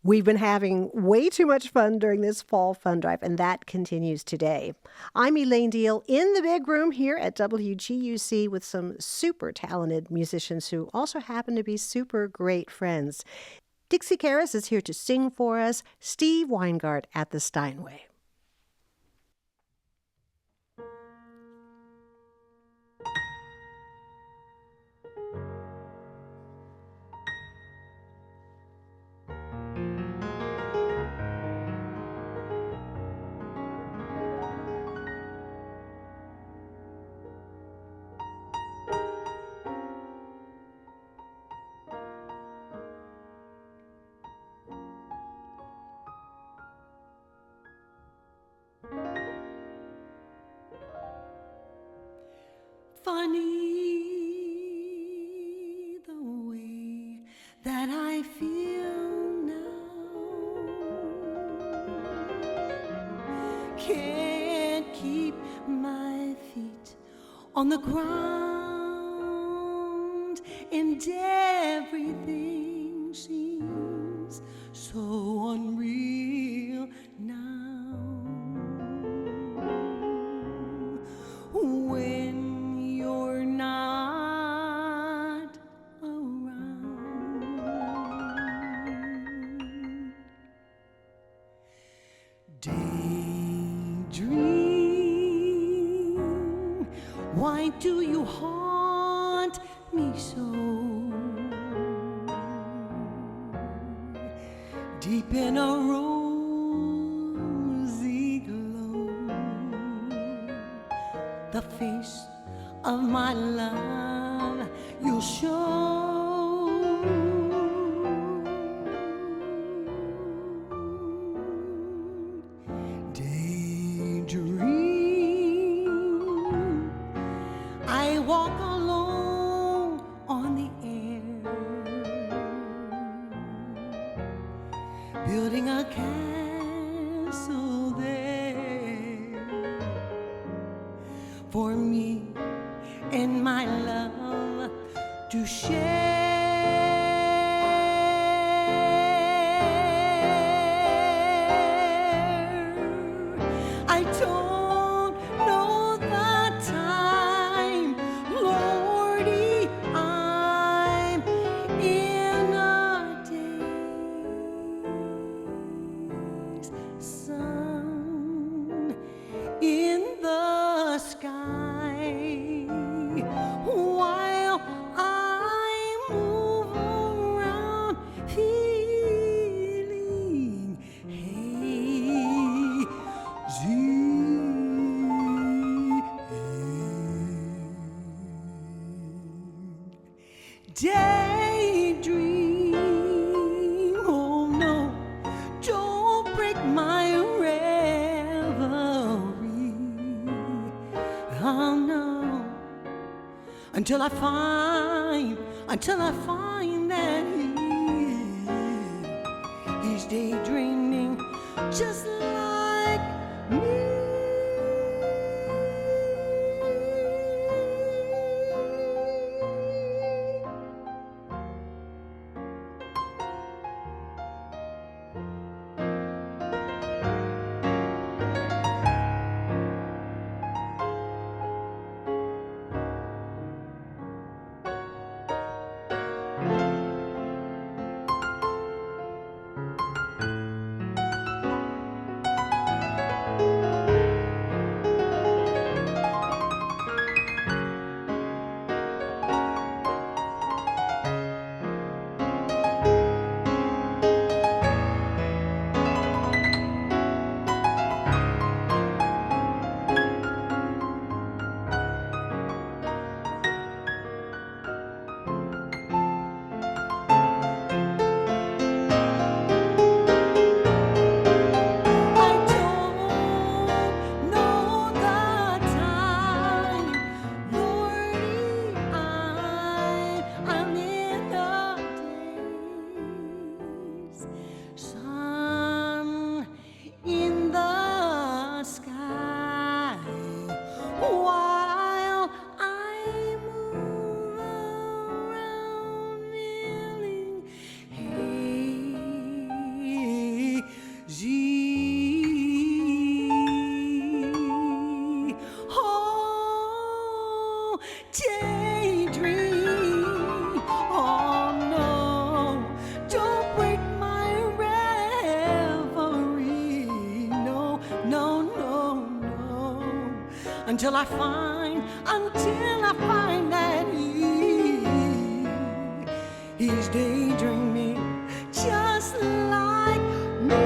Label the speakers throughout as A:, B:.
A: We've been having way too much fun during this fall fun drive, and that continues today. I'm Elaine Deal in the big room here at WGUC with some super talented musicians who also happen to be super great friends. Dixie Karas is here to sing for us, Steve Weingart at the Steinway.
B: Funny the way that I feel now. Can't keep my feet on the ground, and everything seems so unreal now. When you're not around, daydream, why do you haunt me so? Deep in a rosy glow, the face of my love you'll show. Daydream, I walk alone on the air, building a castle there for me and my love to share. I don't know the time, Lordy, I'm in a daze, sun in the sky, while I move around feeling hazy. Daydream, oh no, don't break my reverie. Oh no, until I find that he's daydreaming just like me. until I find that he's daydreaming just like me.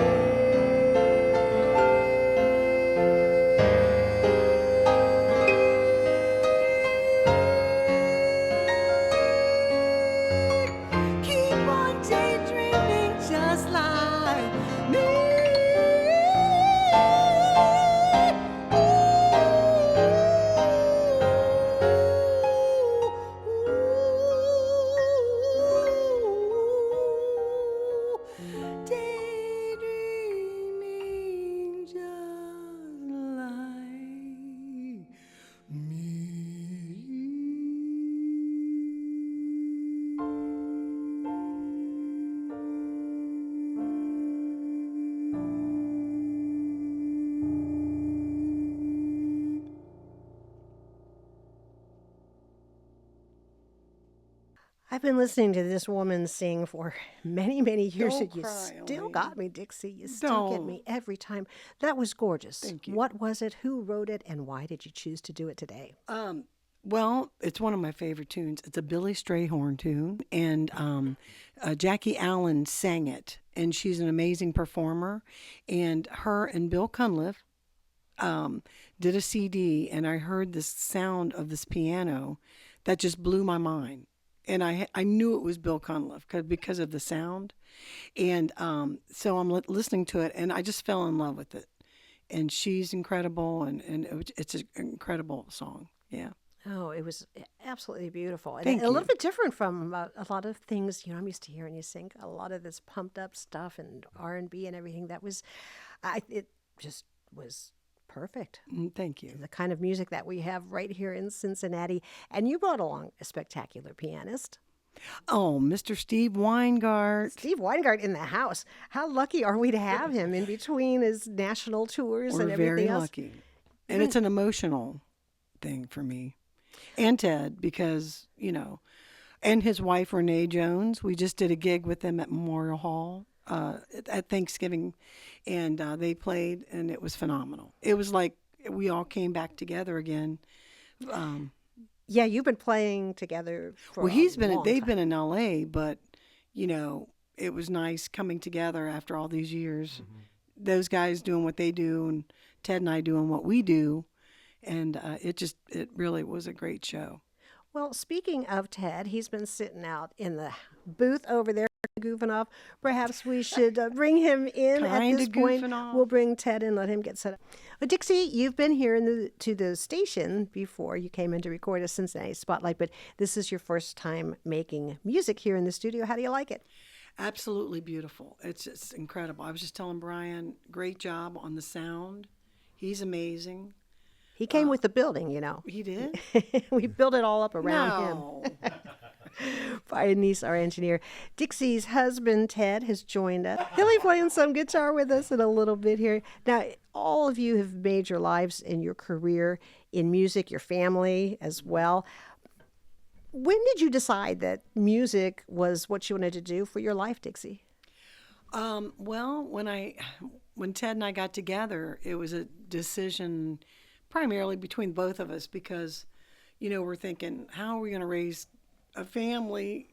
A: I've been listening to this woman sing for many, many years,
B: Don't
A: and you
B: cry,
A: still
B: Elaine.
A: got me, Dixie. You still get me every time. That was gorgeous.
B: Thank you.
A: What was it? Who wrote it? And why did you choose to do it today?
B: Well, it's one of my favorite tunes. It's a Billy Strayhorn tune, and Jackie Allen sang it, and she's an amazing performer. And her and Bill Cunliffe did a CD, and I heard this sound of this piano that just blew my mind. And I knew it was Bill Cunliffe because of the sound. And so I'm listening to it, and I just fell in love with it. And she's incredible, and it's an incredible song. Yeah.
A: Oh, it was absolutely beautiful. And
B: Thank
A: a little
B: you.
A: bit different from a lot of things, I'm used to hearing you sing a lot of this pumped up stuff and R&B and everything. That was, it just was perfect.
B: Thank you.
A: The kind of music that we have right here in Cincinnati. And you brought along a spectacular pianist.
B: Oh, Mr. Steve Weingart.
A: Steve Weingart in the house. How lucky are we to have him in between his national tours
B: We're
A: and everything
B: very
A: else?
B: lucky. And it's an emotional thing for me. And Ted, because, and his wife, Renee Jones. We just did a gig with them at Memorial Hall at Thanksgiving, and they played, and it was phenomenal. It was like we all came back together again.
A: Yeah, you've been playing together for
B: They've been in LA, but, it was nice coming together after all these years. Mm-hmm. Those guys doing what they do, and Ted and I doing what we do. And it really was a great show.
A: Well, speaking of Ted, he's been sitting out in the booth over there goofing off. Perhaps we should bring him in at this point. We'll bring Ted in, let him get set up. Well, Dixie, you've been here to the station before you came in to record a Cincinnati Spotlight, but this is your first time making music here in the studio. How do you like it?
B: Absolutely beautiful. It's just incredible. I was just telling Brian, great job on the sound. He's amazing.
A: He came with the building,
B: He did?
A: We built it all up around him. Brian Neese, our engineer. Dixie's husband, Ted, has joined us. He'll be playing some guitar with us in a little bit here. Now, all of you have made your lives and your career in music, your family as well. When did you decide that music was what you wanted to do for your life, Dixie?
B: Well, when Ted and I got together, it was a decision primarily between both of us because, we're thinking, how are we going to raise a family,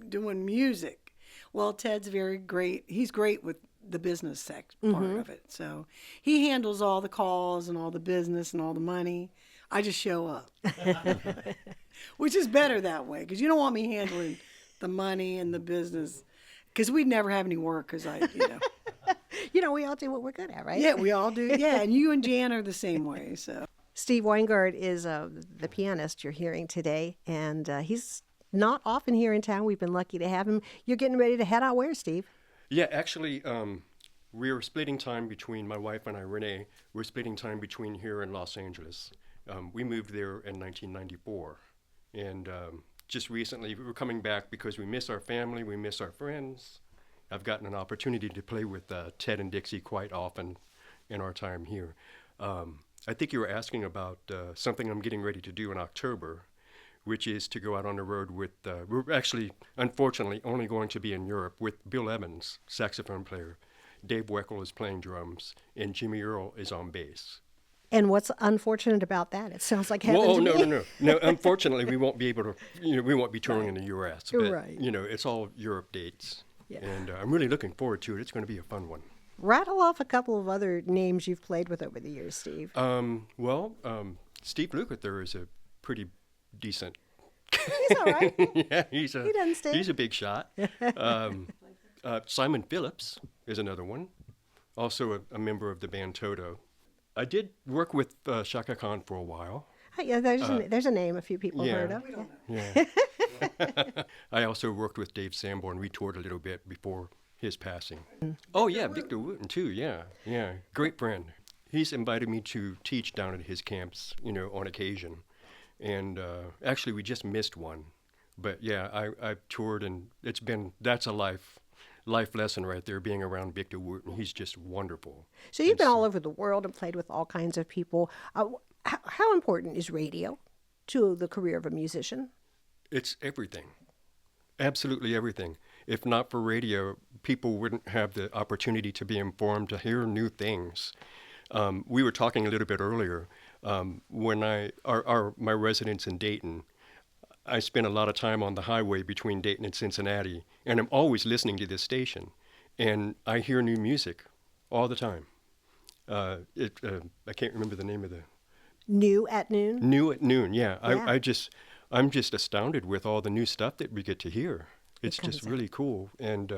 B: doing music? Well, Ted's very great. He's great with the business part of it. So he handles all the calls and all the business and all the money. I just show up, which is better that way because you don't want me handling the money and the business because we'd never have any work because
A: we all do what we're good at, right?
B: Yeah, we all do. Yeah, and you and Jan are the same way. So
A: Steve Weingart is the pianist you're hearing today, and he's not often here in town. We've been lucky to have him. You're getting ready to head out where, Steve?
C: Yeah, actually, we were splitting time between my wife and I, Renee. We're splitting time between here and Los Angeles. We moved there in 1994, and just recently we were coming back because we miss our family, we miss our friends. I've gotten an opportunity to play with Ted and Dixie quite often in our time here. I think you were asking about something I'm getting ready to do in October, which is to go out on the road with, we're actually, unfortunately, only going to be in Europe with Bill Evans, saxophone player. Dave Weckl is playing drums, and Jimmy Earle is on bass.
A: And what's unfortunate about that? It sounds like heaven
C: Well,
A: to me.
C: no. Unfortunately, we won't be able to. We won't be touring in the U.S. But,
A: Right.
C: it's all Europe dates,
A: Yeah.
C: and I'm really looking forward to it. It's going to be a fun one.
A: Rattle off a couple of other names you've played with over the years, Steve.
C: Steve Lukather is a pretty decent.
A: He's all right.
C: Yeah,
A: He doesn't stink.
C: he's a big shot. Simon Phillips is another one, also a member of the band Toto. I did work with Shaka Khan for a while.
A: Yeah, there's a name a few people
C: yeah.
A: heard of.
C: Yeah. I also worked with Dave Sanborn. We toured a little bit before his passing. Oh, yeah, Victor Wooten, too, yeah. Great friend. He's invited me to teach down at his camps, on occasion. And actually, we just missed one. But, yeah, I've toured, and that's a life lesson right there, being around Victor Wooten. He's just wonderful.
A: So you've been all over the world and played with all kinds of people. How important is radio to the career of a musician?
C: It's everything. Absolutely everything. If not for radio, people wouldn't have the opportunity to be informed, to hear new things. We were talking a little bit earlier. When my residence in Dayton, I spent a lot of time on the highway between Dayton and Cincinnati, and I'm always listening to this station, and I hear new music all the time. I can't remember the name of the...
A: New at Noon?
C: New at Noon, yeah.
A: Yeah.
C: I'm just astounded with all the new stuff that we get to hear. It's just
A: out.
C: really cool, and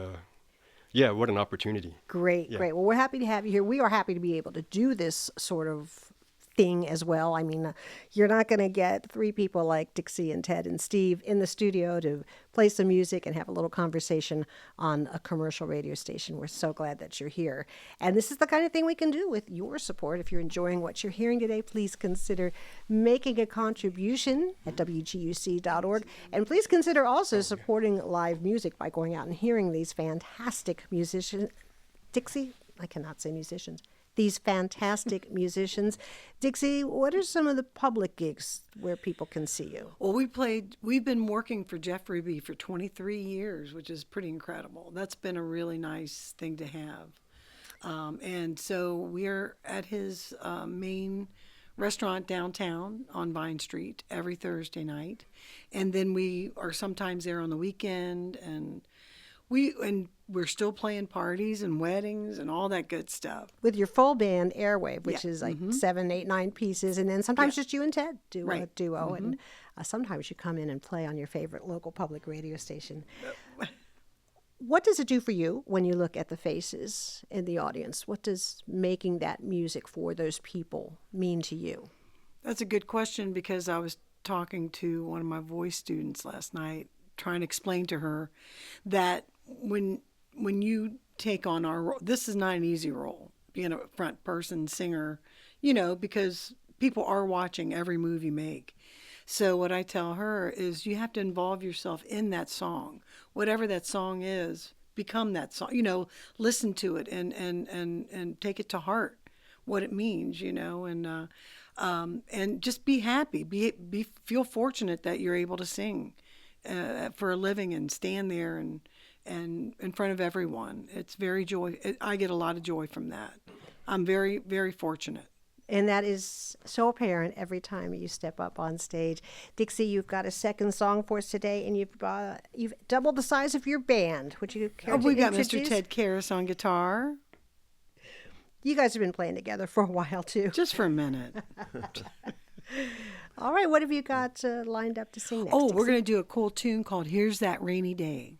C: what an opportunity.
A: Great. Well, we're happy to have you here. We are happy to be able to do this sort of thing as well. I mean, you're not going to get three people like Dixie and Ted and Steve in the studio to play some music and have a little conversation on a commercial radio station. We're so glad that you're here. And this is the kind of thing we can do with your support. If you're enjoying what you're hearing today, please consider making a contribution at WGUC.org. And please consider also supporting live music by going out and hearing these fantastic musicians. Dixie, I cannot say musicians. These fantastic musicians. Dixie, what are some of the public gigs where people can see you?
B: Well, we've been working for Jeff Ruby for 23 years, which is pretty incredible. That's been a really nice thing to have. And so we're at his main restaurant downtown on Vine Street every Thursday night. And then we are sometimes there on the weekend, and we're still playing parties and weddings and all that good stuff.
A: With your full band, AIRWAVE, which
B: Yeah.
A: is like 7, 8, 9 pieces. And then sometimes just you and Ted do a
B: Right.
A: duo. And sometimes you come in and play on your favorite local public radio station. What does it do for you when you look at the faces in the audience? What does making that music for those people mean to you?
B: That's a good question, because I was talking to one of my voice students last night, trying to explain to her that when you take on our role, this is not an easy role, being a front person singer, because people are watching every move you make. So what I tell her is you have to involve yourself in that song. Whatever that song is, become that song, listen to it and take it to heart, what it means, and just be happy, feel fortunate that you're able to sing for a living and stand there and in front of everyone. It's very I get a lot of joy from that. I'm very, very fortunate.
A: And that is so apparent every time you step up on stage. Dixie, you've got a second song for us today, and you've doubled the size of your band. Would you care to
B: We got
A: introduce?
B: Mr. Ted Karas on guitar.
A: You guys have been playing together for a while, too.
B: Just for a minute.
A: All right, what have you got lined up to sing next?
B: We're
A: Dixie?
B: going to do a cool tune called Here's That Rainy Day.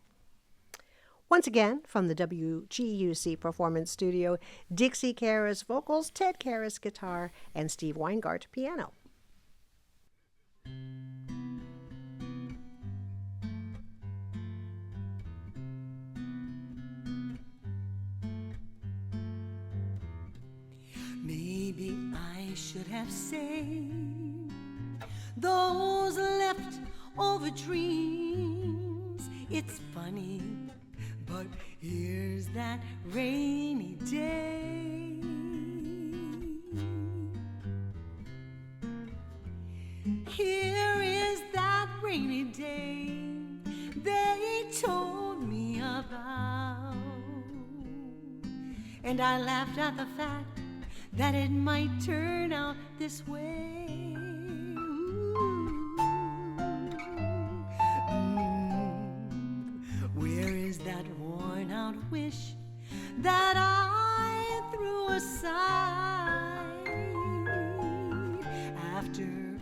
A: Once again, from the WGUC Performance Studio, Dixie Karas vocals, Ted Karas guitar, and Steve Weingart piano.
D: Maybe I should have saved those leftover dreams. It's funny, but here's that rainy day. Here is that rainy day they told me about. And I laughed at the fact that it might turn out this way. Where is that worn out wish that I threw aside after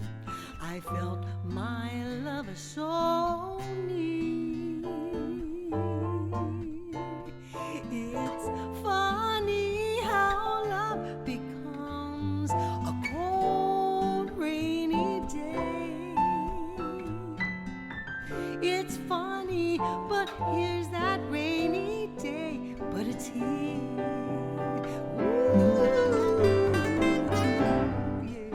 D: I felt my lover so near? It's funny how love becomes a cold, rainy day. It's funny, but here's that rainy day, but it's here. Ooh, yeah.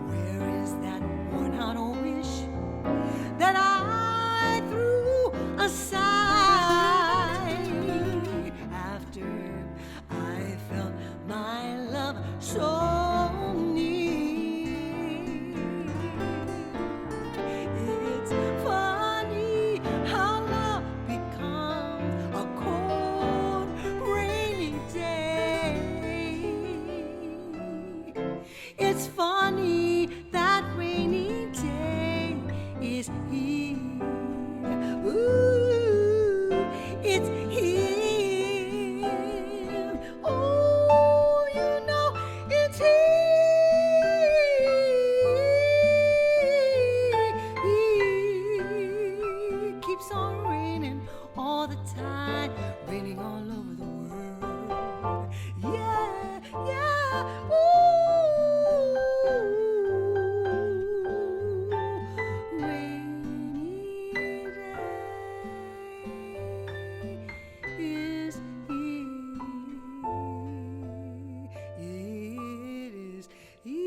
D: Where is that worn out old wish that I threw aside after I felt my love so near? It's funny how love becomes a cold, rainy day. It's funny that rainy day is here. Ooh, it's here. Oh, you know it's here. Keeps on raining all the time, raining all over the world. Yeah, yeah. Ooh, rainy day is here. It is here.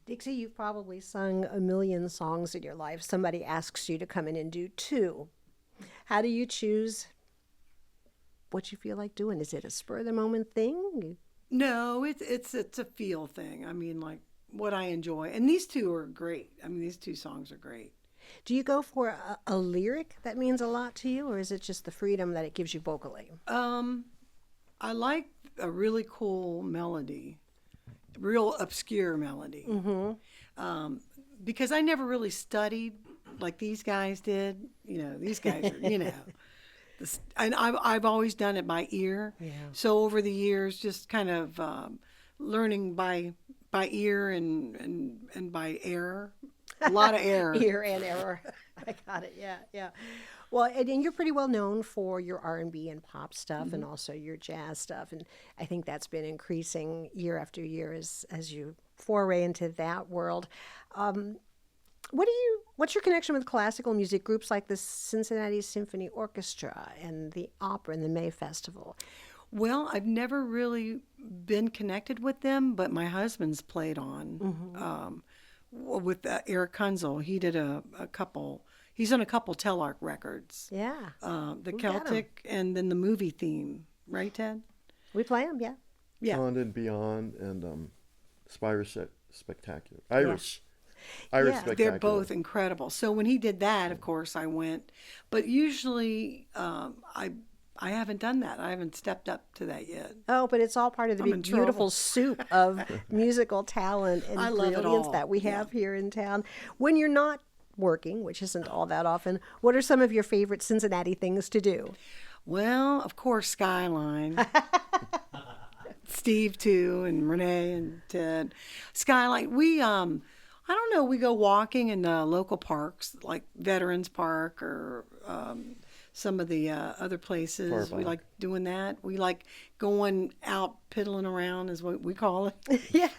A: Dixie, you've probably sung a million songs in your life. Somebody asks you to come in and do two. How do you choose what you feel like doing? Is it a spur of the moment thing?
B: No, it's a feel thing. I mean, like what I enjoy, and these two are great. I mean, these two songs are great.
A: Do you go for a lyric that means a lot to you, or is it just the freedom that it gives you vocally?
B: I like a really cool melody, real obscure melody, because I never really studied like these guys did. You know, these guys are, you know, and I've always done it by ear.
A: Yeah.
B: So over the years, just kind of learning by ear and by error, a lot of error.
A: Ear and error. I got it. Yeah, yeah. Well, and you're pretty well known for your R&B and pop stuff, and also your jazz stuff, and I think that's been increasing year after year as you foray into that world. What's your connection with classical music groups like the Cincinnati Symphony Orchestra and the Opera and the May Festival?
B: Well, I've never really been connected with them, but my husband's played on with Eric Kunzel. He did a couple. He's on a couple Telarc records.
A: Yeah.
B: The
A: We got 'em.
B: Celtic and then the movie theme, right, Ted?
A: We play them, yeah.
B: Yeah.
E: Beyond and Beyond and Irish Spectacular.
A: Yeah.
E: Irish
A: Yeah.
E: Spectacular.
B: They're both incredible. So when he did that, of course, I went. But usually, I haven't done that. I haven't stepped up to that yet.
A: Oh, but it's all part of the
B: I'm
A: big,
B: in
A: beautiful
B: trouble.
A: soup of musical talent and
B: I love it
A: brilliance
B: all.
A: that we
B: Yeah.
A: have here in town. When you're not working, which isn't all that often, what are some of your favorite Cincinnati things to do?
B: Well, of course, Skyline. Steve too, and Renee and Ted. Skyline. I don't know. We go walking in local parks like Veterans Park or some of the other places. We
E: Park.
B: like doing that. We like going out piddling around is what we call it.
A: Yeah,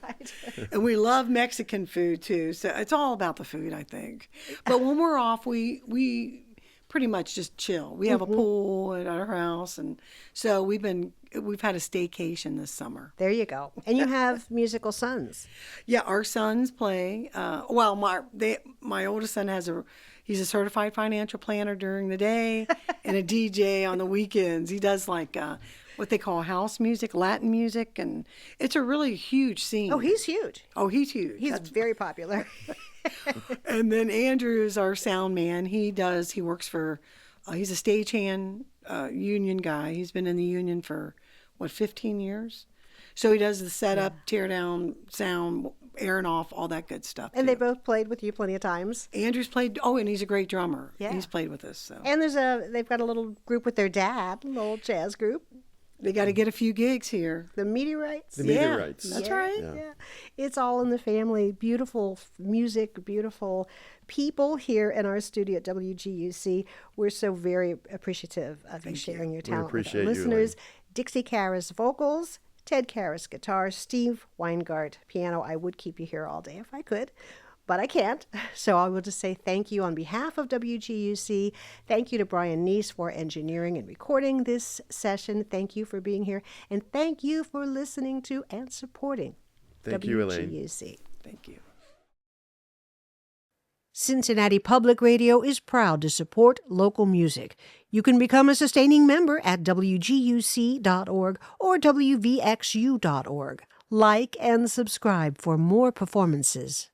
A: right.
B: And we love Mexican food too. So it's all about the food, I think. But when we're off, we pretty much just chill. We have a pool at our house, and so we've had a staycation this summer.
A: There you go. And you have musical sons.
B: Yeah, our sons play. Well, my oldest son he's a certified financial planner during the day and a DJ on the weekends. He does like what they call house music, Latin music, and it's a really huge scene.
A: Oh, he's huge.
B: Oh, he's huge.
A: He's very popular.
B: And then Andrew is our sound man. He works for, he's a stagehand union guy. He's been in the union for, 15 years? So he does the setup, tear down, sound, airing off, all that good stuff.
A: And
B: too.
A: they both played with you plenty of times.
B: Andrew's played, and he's a great drummer.
A: Yeah.
B: He's played with us. So
A: And they've got a little group with their dad, a little jazz group,
B: they got to get a few gigs here.
A: the Meteorites.
E: The
B: Yeah.
E: Meteorites.
B: That's
A: Yeah,
B: right.
A: Yeah. It's all in the family. Beautiful music, beautiful people here in our studio at WGUC. We're so very appreciative of you sharing your talent with
E: appreciate
A: our
E: you,
A: listeners. Dixie Karas vocals, Ted Karas guitar, Steve Weingart piano. I would keep you here all day if I could, but I can't. So I will just say thank you on behalf of WGUC. Thank you to Brian Neese for engineering and recording this session. Thank you for being here. And thank you for listening to and supporting
E: Thank you, Elaine.
A: WGUC.
B: Thank you.
A: Cincinnati Public Radio is proud to support local music. You can become a sustaining member at WGUC.org or WVXU.org. Like and subscribe for more performances.